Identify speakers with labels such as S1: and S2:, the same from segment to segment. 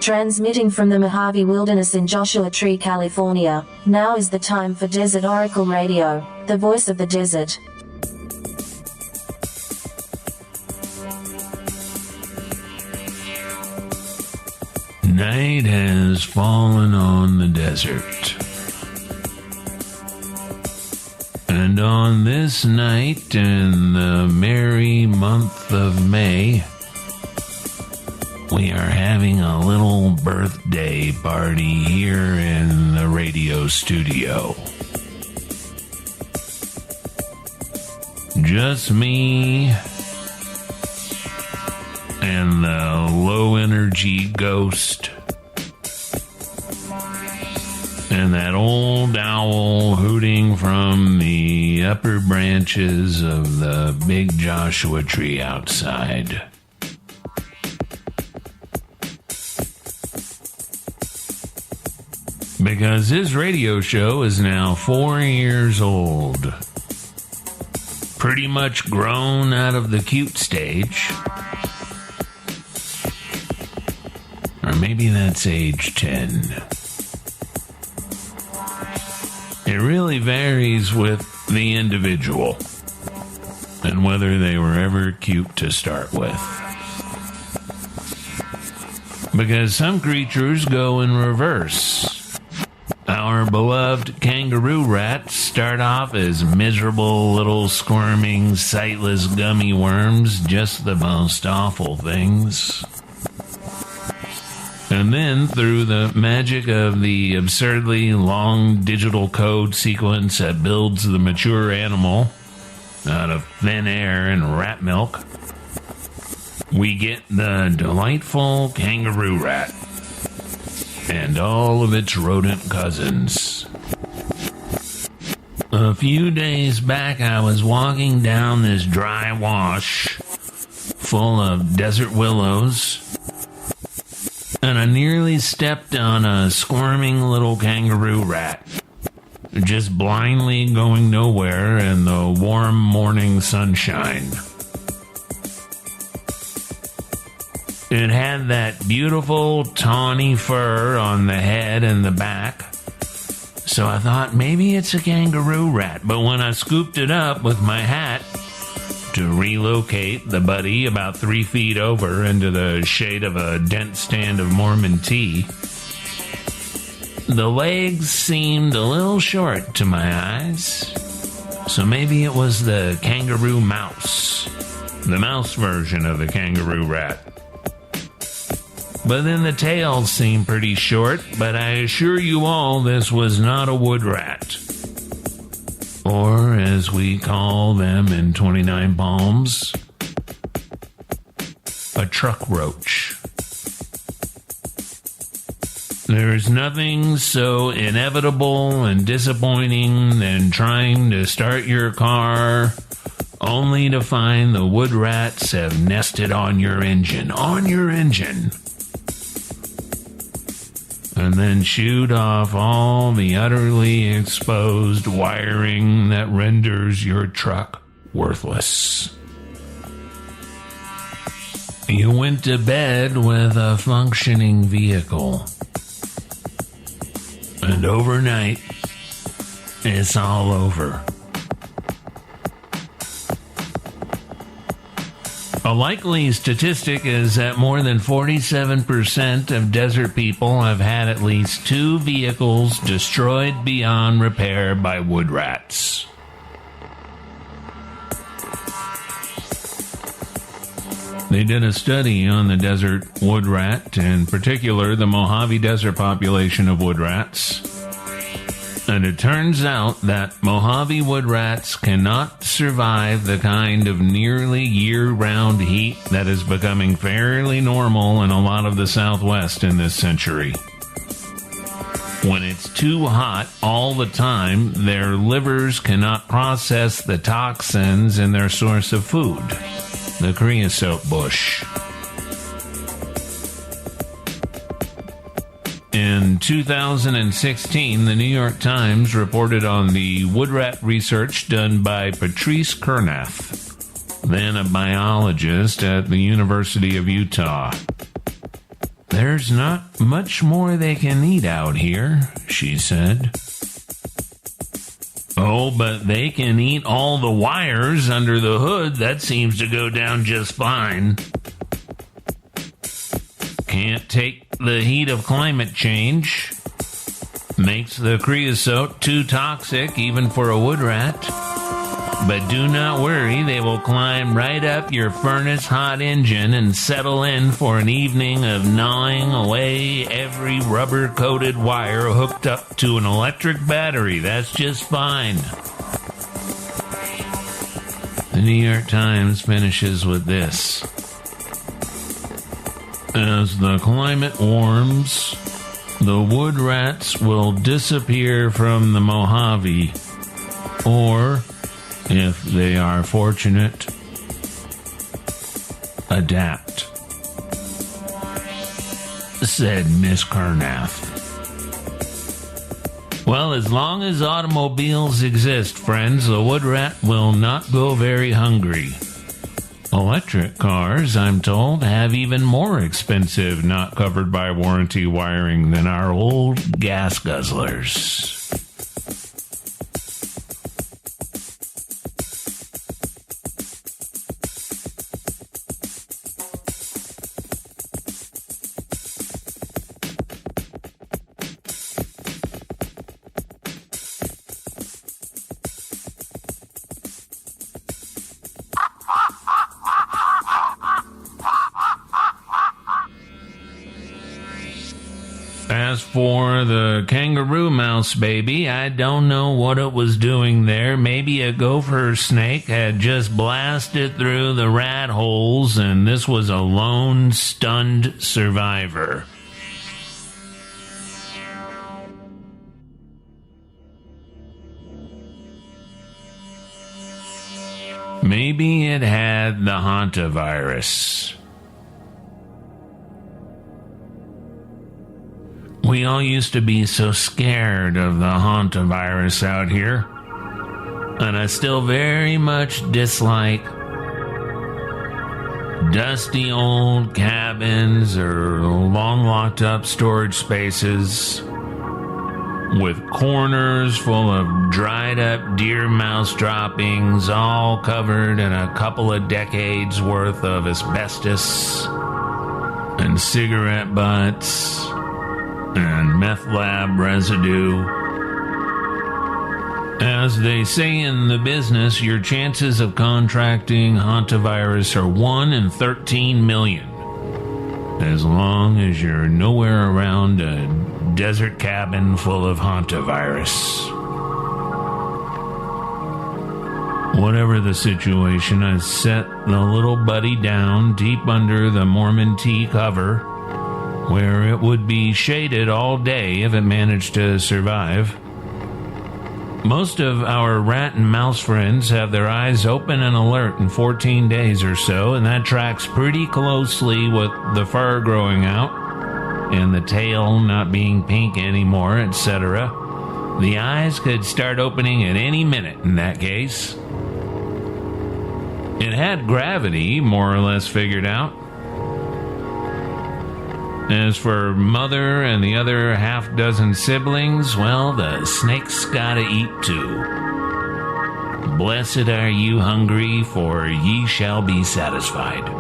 S1: Transmitting from the Mojave Wilderness in Joshua Tree, California, now is the time for Desert Oracle Radio, the voice of the desert.
S2: Night has fallen on the desert. And on this night in the merry month of May, we are having a little birthday party here in the radio studio. Just me and the low-energy ghost and that old owl hooting from the upper branches of the big Joshua tree outside. Because his radio show is now 4 years old. Pretty much grown out of the cute stage. Or maybe that's age 10. It really varies with the individual and whether they were ever cute to start with. Because some creatures go in reverse. Our beloved kangaroo rats start off as miserable little squirming, sightless gummy worms, just the most awful things. And then, through the magic of the absurdly long digital code sequence that builds the mature animal out of thin air and rat milk, we get the delightful kangaroo rat and all of its rodent cousins. A few days back, I was walking down this dry wash full of desert willows, and I nearly stepped on a squirming little kangaroo rat, just blindly going nowhere in the warm morning sunshine. It had that beautiful tawny fur on the head and the back, so I thought maybe it's a kangaroo rat. But when I scooped it up with my hat to relocate the buddy about 3 feet over into the shade of a dent stand of Mormon tea, the legs seemed a little short to my eyes. So maybe it was the kangaroo mouse, the mouse version of the kangaroo rat. But then the tail seemed pretty short, but I assure you all this was not a wood rat. Or, as we call them in 29 Palms, a truck roach. There's nothing so inevitable and disappointing than trying to start your car only to find the wood rats have nested on your engine. And then shoot off all the utterly exposed wiring that renders your truck worthless. You went to bed with a functioning vehicle, and overnight, it's all over. A likely statistic is that more than 47% of desert people have had at least 2 vehicles destroyed beyond repair by wood rats. They did a study on the desert wood rat, in particular the Mojave Desert population of wood rats. And it turns out that Mojave wood rats cannot survive the kind of nearly year-round heat that is becoming fairly normal in a lot of the Southwest in this century. When it's too hot all the time, their livers cannot process the toxins in their source of food, the creosote bush. In 2016, the New York Times reported on the wood rat research done by Patrice Kurnath, then a biologist at the University of Utah. There's not much more they can eat out here, she said. Oh, but they can eat all the wires under the hood. That seems to go down just fine. Can't take the heat of climate change. Makes the creosote too toxic even for a wood rat. But do not worry, they will climb right up your furnace hot engine and settle in for an evening of gnawing away every rubber-coated wire hooked up to an electric battery. That's just fine. The New York Times finishes with this. As the climate warms, the wood rats will disappear from the Mojave, or, if they are fortunate, adapt, said Miss Carnath. Well, as long as automobiles exist, friends, the wood rat will not go very hungry. Electric cars, I'm told, have even more expensive, not covered by warranty wiring than our old gas guzzlers. As for the kangaroo mouse baby, I don't know what it was doing there. Maybe a gopher snake had just blasted through the rat holes and this was a lone, stunned survivor. Maybe it had the hantavirus. We all used to be so scared of the hantavirus out here, and I still very much dislike dusty old cabins or long locked up storage spaces with corners full of dried up deer mouse droppings all covered in a couple of decades worth of asbestos and cigarette butts and meth lab residue. As they say in the business, your chances of contracting hantavirus are 1 in 13 million. As long as you're nowhere around a desert cabin full of hantavirus. Whatever the situation, I set the little buddy down deep under the Mormon tea cover, where it would be shaded all day if it managed to survive. Most of our rat and mouse friends have their eyes open and alert in 14 days or so, and that tracks pretty closely with the fur growing out and the tail not being pink anymore, etc. The eyes could start opening at any minute in that case. It had gravity more or less figured out. As for mother and the other half-dozen siblings, well, the snake's gotta eat too. Blessed are you hungry, for ye shall be satisfied.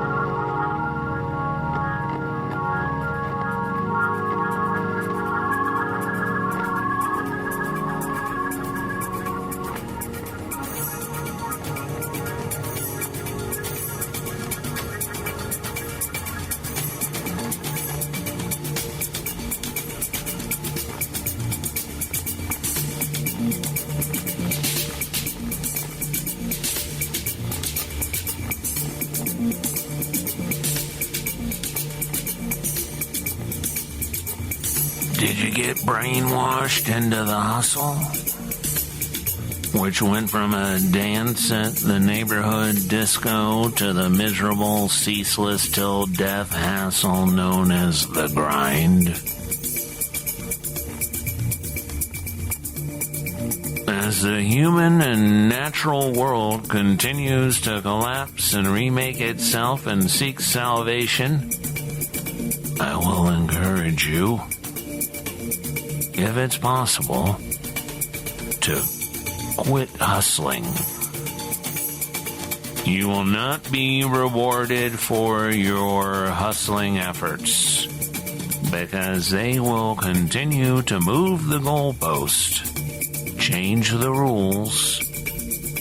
S2: Did you get brainwashed into the hustle? Which went from a dance at the neighborhood disco to the miserable, ceaseless till death hassle known as the grind. As the human and natural world continues to collapse and remake itself and seek salvation, I will encourage you, if it's possible, to quit hustling. You will not be rewarded for your hustling efforts, because they will continue to move the goalpost, change the rules,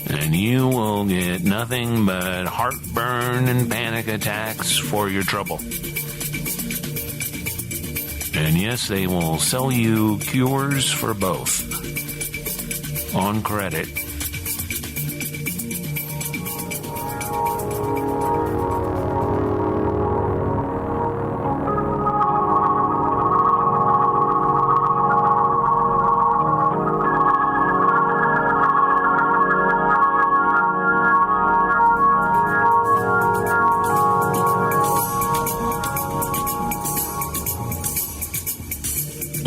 S2: and you will get nothing but heartburn and panic attacks for your trouble. And yes, they will sell you cures for both on credit.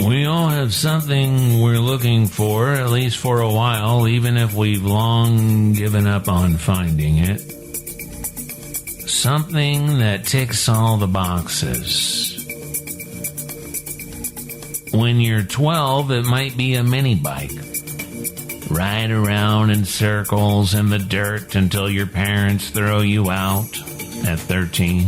S2: We all have something we're looking for, at least for a while, even if we've long given up on finding it. Something that ticks all the boxes. When you're 12, it might be a mini bike. Ride around in circles in the dirt until your parents throw you out at 13.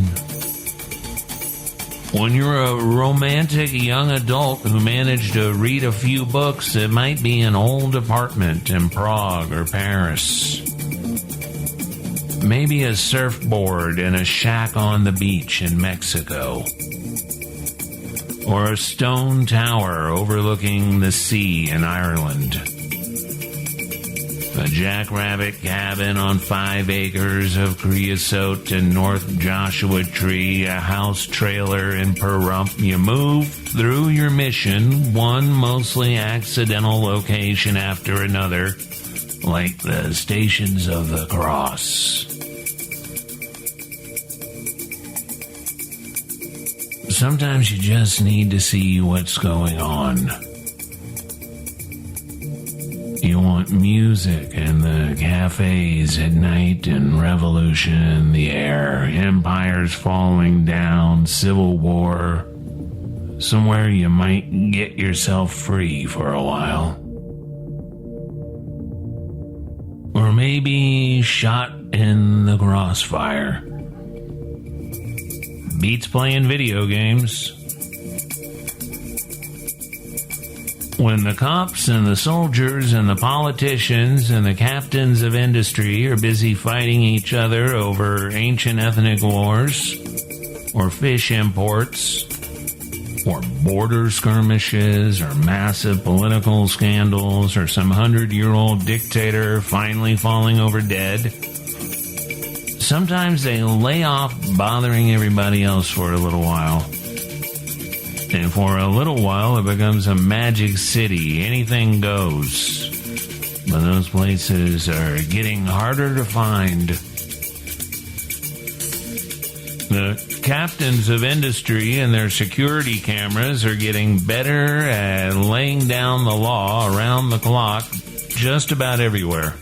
S2: When you're a romantic young adult who managed to read a few books, it might be an old apartment in Prague or Paris. Maybe a surfboard in a shack on the beach in Mexico. Or a stone tower overlooking the sea in Ireland. A jackrabbit cabin on 5 acres of creosote in North Joshua Tree, a house trailer in Pahrump. You move through your mission, one mostly accidental location after another, like the Stations of the Cross. Sometimes you just need to see what's going on. You want music in the cafes at night and revolution in the air, empires falling down, civil war, somewhere you might get yourself free for a while. Or maybe shot in the crossfire. Beats playing video games. When the cops and the soldiers and the politicians and the captains of industry are busy fighting each other over ancient ethnic wars, or fish imports, or border skirmishes, or massive political scandals, or some 100-year-old dictator finally falling over dead, sometimes they lay off bothering everybody else for a little while. And for a little while, it becomes a magic city. Anything goes. But those places are getting harder to find. The captains of industry and their security cameras are getting better at laying down the law around the clock just about everywhere.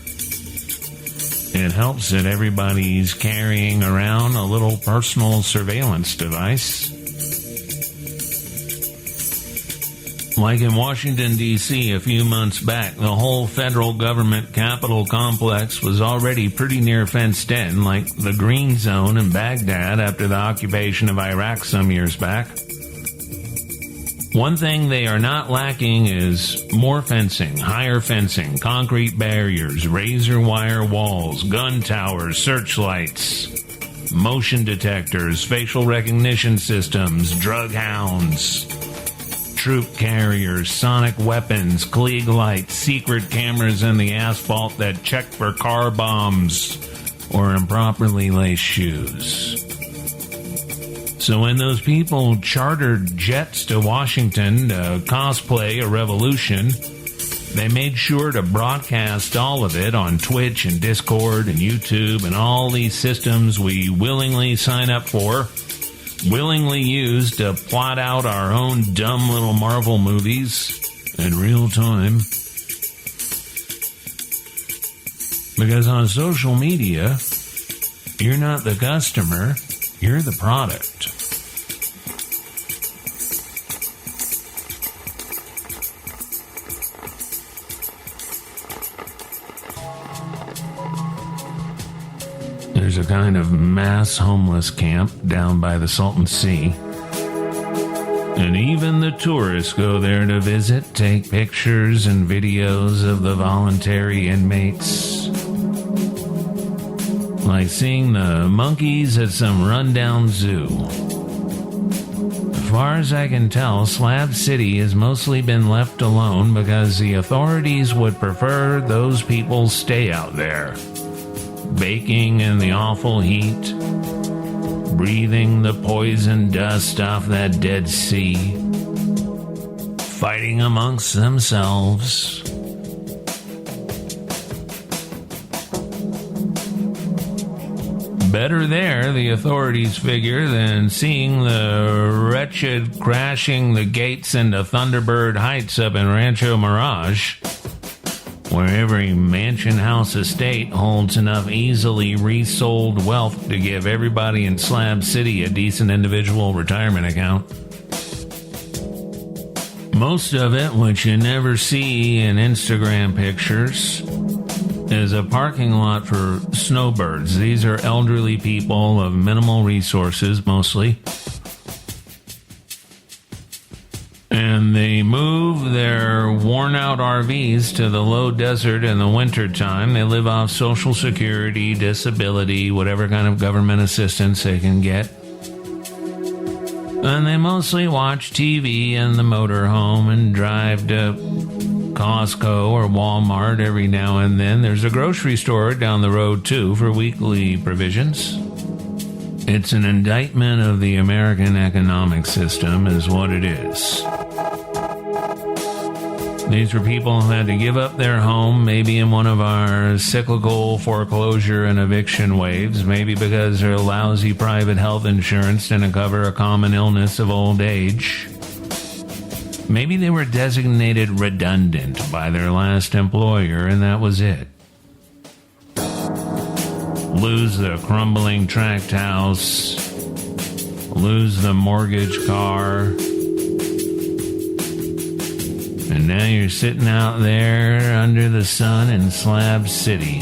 S2: It helps that everybody's carrying around a little personal surveillance device. Like in Washington, D.C. a few months back, the whole federal government Capitol complex was already pretty near fenced in, like the Green Zone in Baghdad after the occupation of Iraq some years back. One thing they are not lacking is more fencing, higher fencing, concrete barriers, razor wire walls, gun towers, searchlights, motion detectors, facial recognition systems, drug hounds, troop carriers, sonic weapons, Klieg lights, secret cameras in the asphalt that check for car bombs or improperly laced shoes. So when those people chartered jets to Washington to cosplay a revolution, they made sure to broadcast all of it on Twitch and Discord and YouTube and all these systems we willingly sign up for, willingly use to plot out our own dumb little Marvel movies in real time. Because on social media, you're not the customer, you're the product. There's a kind of mass homeless camp down by the Salton Sea. And even the tourists go there to visit, take pictures and videos of the voluntary inmates. Like seeing the monkeys at some rundown zoo. As far as I can tell, Slab City has mostly been left alone because the authorities would prefer those people stay out there, baking in the awful heat, breathing the poison dust off that Dead Sea, fighting amongst themselves. Better there, the authorities figure, than seeing the wretched crashing the gates into Thunderbird Heights up in Rancho Mirage, where every mansion house estate holds enough easily resold wealth to give everybody in Slab City a decent individual retirement account. Most of it, which you never see in Instagram pictures, is a parking lot for snowbirds. These are elderly people of minimal resources, mostly. And they move their worn-out RVs to the low desert in the wintertime. They live off Social Security, disability, whatever kind of government assistance they can get. And they mostly watch TV in the motorhome and drive to Costco or Walmart every now and then. There's a grocery store down the road, too, for weekly provisions. It's an indictment of the American economic system, is what it is. These were people who had to give up their home, maybe in one of our cyclical foreclosure and eviction waves, maybe because their lousy private health insurance didn't cover a common illness of old age. Maybe they were designated redundant by their last employer, and that was it. Lose the crumbling tract house, lose the mortgage car, and now you're sitting out there under the sun in Slab City.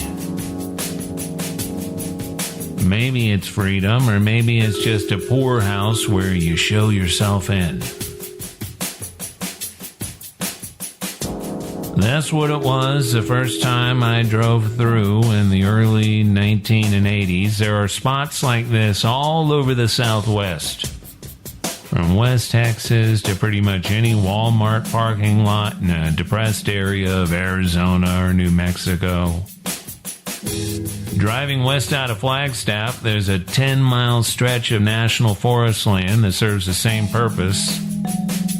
S2: Maybe it's freedom, or maybe it's just a poorhouse where you show yourself in. That's what it was the first time I drove through in the early 1980s. There are spots like this all over the Southwest. From West Texas to pretty much any Walmart parking lot in a depressed area of Arizona or New Mexico. Driving west out of Flagstaff, there's a 10-mile stretch of national forest land that serves the same purpose.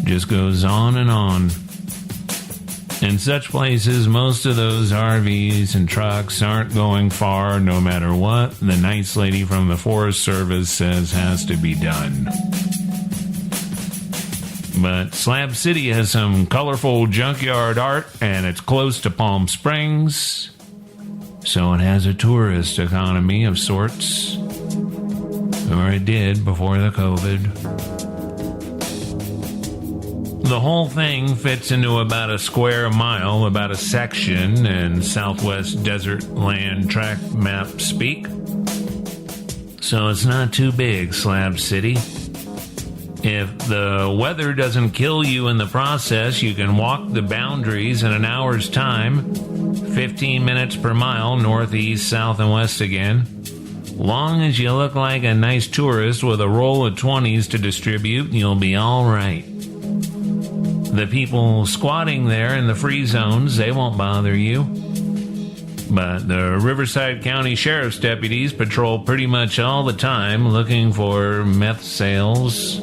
S2: Just goes on and on. In such places, most of those RVs and trucks aren't going far no matter what the nice lady from the Forest Service says has to be done. But Slab City has some colorful junkyard art, and it's close to Palm Springs, so it has a tourist economy of sorts. Or it did before the COVID. The whole thing fits into about a square mile, about a section in Southwest Desert Land Track Map speak. So it's not too big, Slab City. If the weather doesn't kill you in the process, you can walk the boundaries in an hour's time, 15 minutes per mile, northeast, south, and west again. Long as you look like a nice tourist with a roll of 20s to distribute, you'll be all right. The people squatting there in the free zones, they won't bother you. But the Riverside County Sheriff's deputies patrol pretty much all the time looking for meth sales.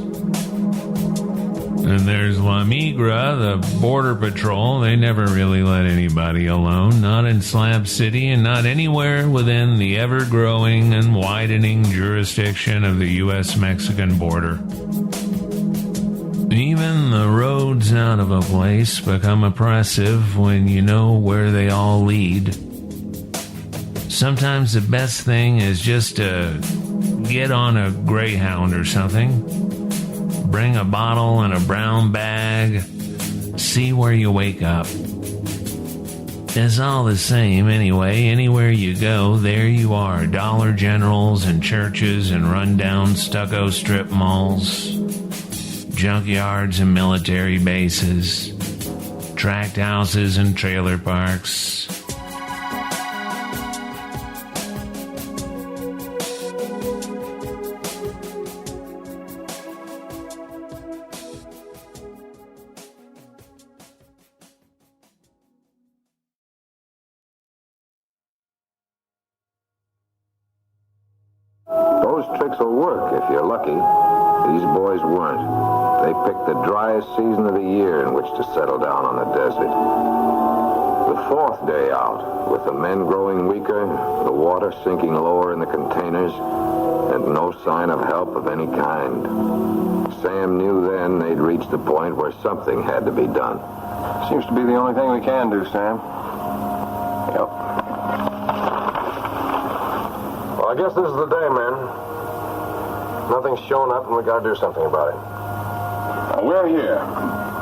S2: And there's La Migra, the Border Patrol. They never really let anybody alone, not in Slab City and not anywhere within the ever-growing and widening jurisdiction of the U.S.-Mexican border. Even the roads out of a place become oppressive when you know where they all lead. Sometimes the best thing is just to get on a Greyhound or something. Bring a bottle and a brown bag. See where you wake up. It's all the same anyway. Anywhere you go, there you are. Dollar Generals and churches and rundown stucco strip malls. Junkyards and military bases. Tract houses and trailer parks.
S3: Those tricks will work if you're lucky. These boys weren't. They picked the driest season of the year in which to settle down on the desert. The fourth day out, with the men growing weaker, the water sinking lower in the containers, and no sign of help of any kind. Sam knew then they'd reached the point where something had to be done.
S4: Seems to be the only thing we can do, Sam. Yep. Well, I guess this is the day, men. Nothing's shown up, and we got to do something about it. Now, we're here.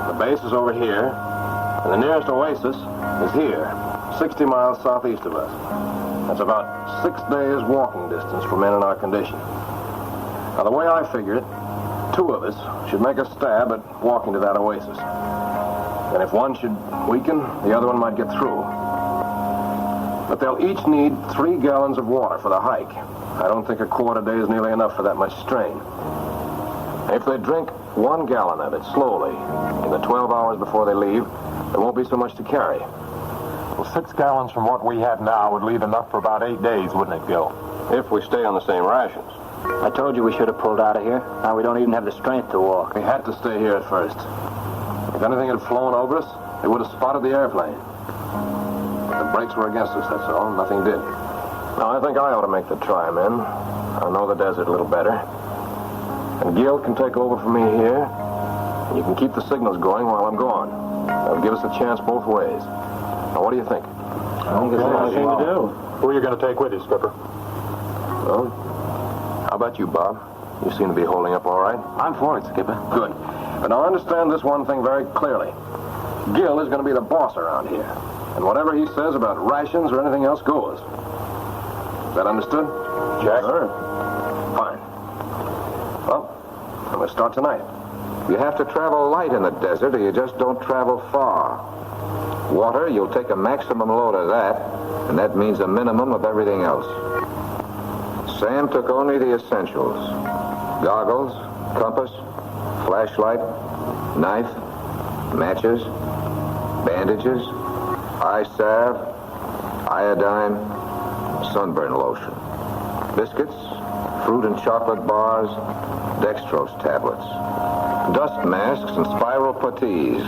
S4: The base is over here, and the nearest oasis is here, 60 miles southeast of us. That's about 6 days walking distance for men in our condition. Now, the way I figured it, 2 of us should make a stab at walking to that oasis. And if one should weaken, the other one might get through. But they'll each need 3 gallons of water for the hike. I don't think a quart a day is nearly enough for that much strain. If they drink 1 gallon of it slowly, in the 12 hours before they leave, there won't be so much to carry.
S5: Well, 6 gallons from what we have now would leave enough for about 8 days, wouldn't it, Gil?
S4: If we stay on the same rations.
S6: I told you we should have pulled out of here. Now we don't even have the strength to walk.
S4: We had to stay here at first. If anything had flown over us, they would have spotted the airplane. But the brakes were against us, that's all. Nothing did. Now, I think I ought to make the try, men. I know the desert a little better. And Gil can take over for me here. And you can keep the signals going while I'm gone. That'll give us a chance both ways. Now, what do you think?
S6: I think it's the only thing to do.
S5: Who are you going to take with you, Skipper?
S4: Well, how about you, Bob? You seem to be holding up all right.
S6: I'm for it, Skipper.
S4: Good. But now understand this one thing very clearly. Gil is going to be the boss around here. And whatever he says about rations or anything else goes. Is that understood?
S5: Jack?
S4: Sure. Fine. Well, I'm going to start tonight.
S3: You have to travel light in the desert or you just don't travel far. Water, you'll take a maximum load of that, and that means a minimum of everything else. Sam took only the essentials. Goggles, compass, flashlight, knife, matches, bandages, eye salve, iodine, sunburn lotion, biscuits, fruit and chocolate bars, dextrose tablets, dust masks and spiral puttees.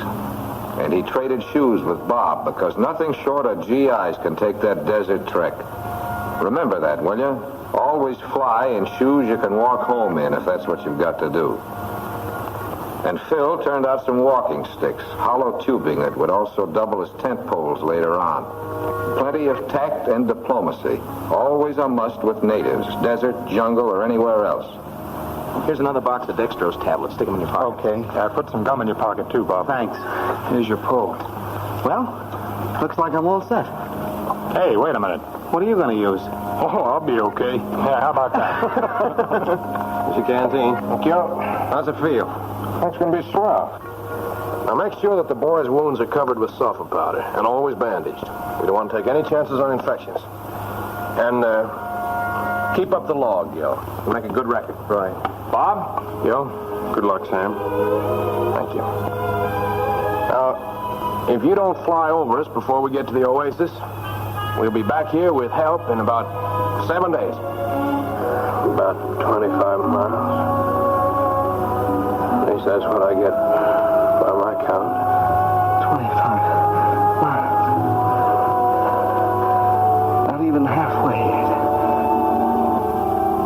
S3: And he traded shoes with Bob because nothing short of GIs can take that desert trek. Remember that, will you? Always fly in shoes you can walk home in if that's what you've got to do. And Phil turned out some walking sticks, hollow tubing that would also double as tent poles later on. Plenty of tact and diplomacy. Always a must with natives, desert, jungle, or anywhere else.
S6: Here's another box of dextrose tablets. Stick them in your pocket.
S5: Okay. Put some gum in your pocket, too, Bob.
S6: Thanks. Here's your pull. Well, looks like I'm all set.
S5: Hey, wait a minute.
S6: What are you going to use?
S5: Oh, I'll be okay. Yeah, how about that?
S4: Here's your canteen.
S5: Thank you.
S4: How's it feel?
S5: That's going to be swell.
S4: Now, make sure that the boys' wounds are covered with sulfur powder and always bandaged. We don't want to take any chances on infections. And, keep up the log, Gil. We'll make a good record.
S6: Right.
S5: Bob?
S4: Gil, good luck, Sam. Thank you. Now, if you don't fly over us before we get to the oasis, we'll be back here with help in about 7 days. About 25 miles. At least that's what I get by my count.
S6: 25 miles. Not even halfway yet.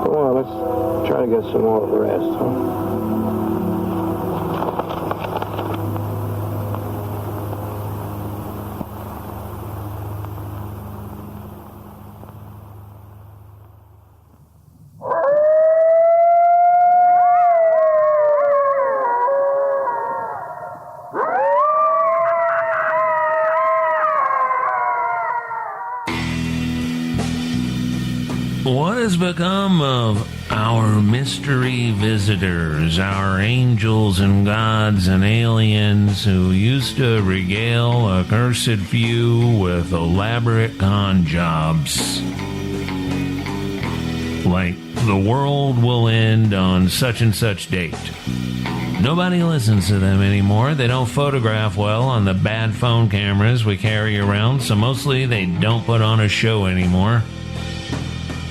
S4: Well, let's try to get some more rest, huh?
S2: has become of our mystery visitors, our angels and gods and aliens who used to regale a cursed few with elaborate con jobs? Like, the world will end on such and such date. Nobody listens to them anymore. They don't photograph well on the bad phone cameras we carry around, so mostly they don't put on a show anymore.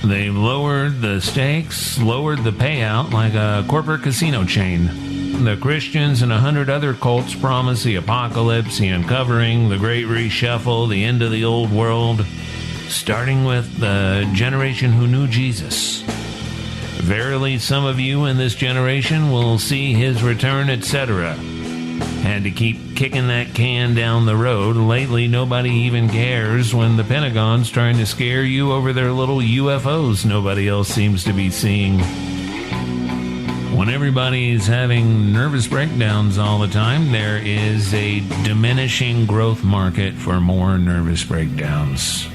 S2: They've lowered the stakes, lowered the payout like a corporate casino chain. The Christians and 100 other cults promise the apocalypse, the uncovering, the great reshuffle, the end of the old world, starting with the generation who knew Jesus. Verily, some of you in this generation will see his return, etc. Had to keep kicking that can down the road. Lately, nobody even cares when the Pentagon's trying to scare you over their little UFOs nobody else seems to be seeing. When everybody's having nervous breakdowns all the time, there is a diminishing growth market for more nervous breakdowns.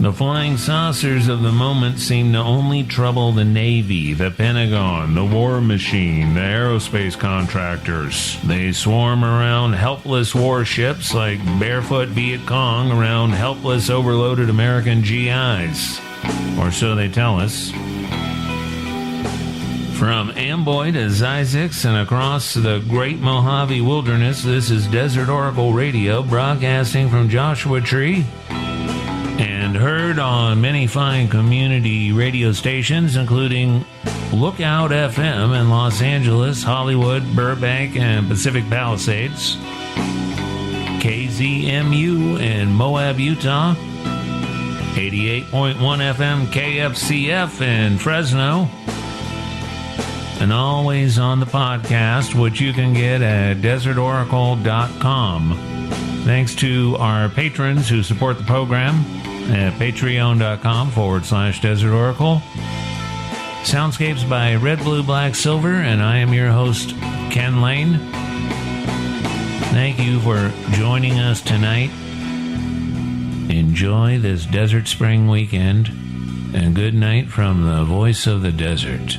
S2: The flying saucers of the moment seem to only trouble the Navy, the Pentagon, the War Machine, the aerospace contractors. They swarm around helpless warships like barefoot Viet Cong around helpless overloaded American GIs. Or so they tell us. From Amboy to Zizix and across the Great Mojave Wilderness, this is Desert Oracle Radio, broadcasting from Joshua Tree, and heard on many fine community radio stations, including Lookout FM in Los Angeles, Hollywood, Burbank, and Pacific Palisades, KZMU in Moab, Utah, 88.1 FM KFCF in Fresno, and always on the podcast, which you can get at desertoracle.com. Thanks to our patrons who support the program at patreon.com/Desert Oracle. Soundscapes by RedBlueBlackSilver, and I am your host, Ken Lane. Thank you for joining us tonight. Enjoy this desert spring weekend, and good night from the voice of the desert.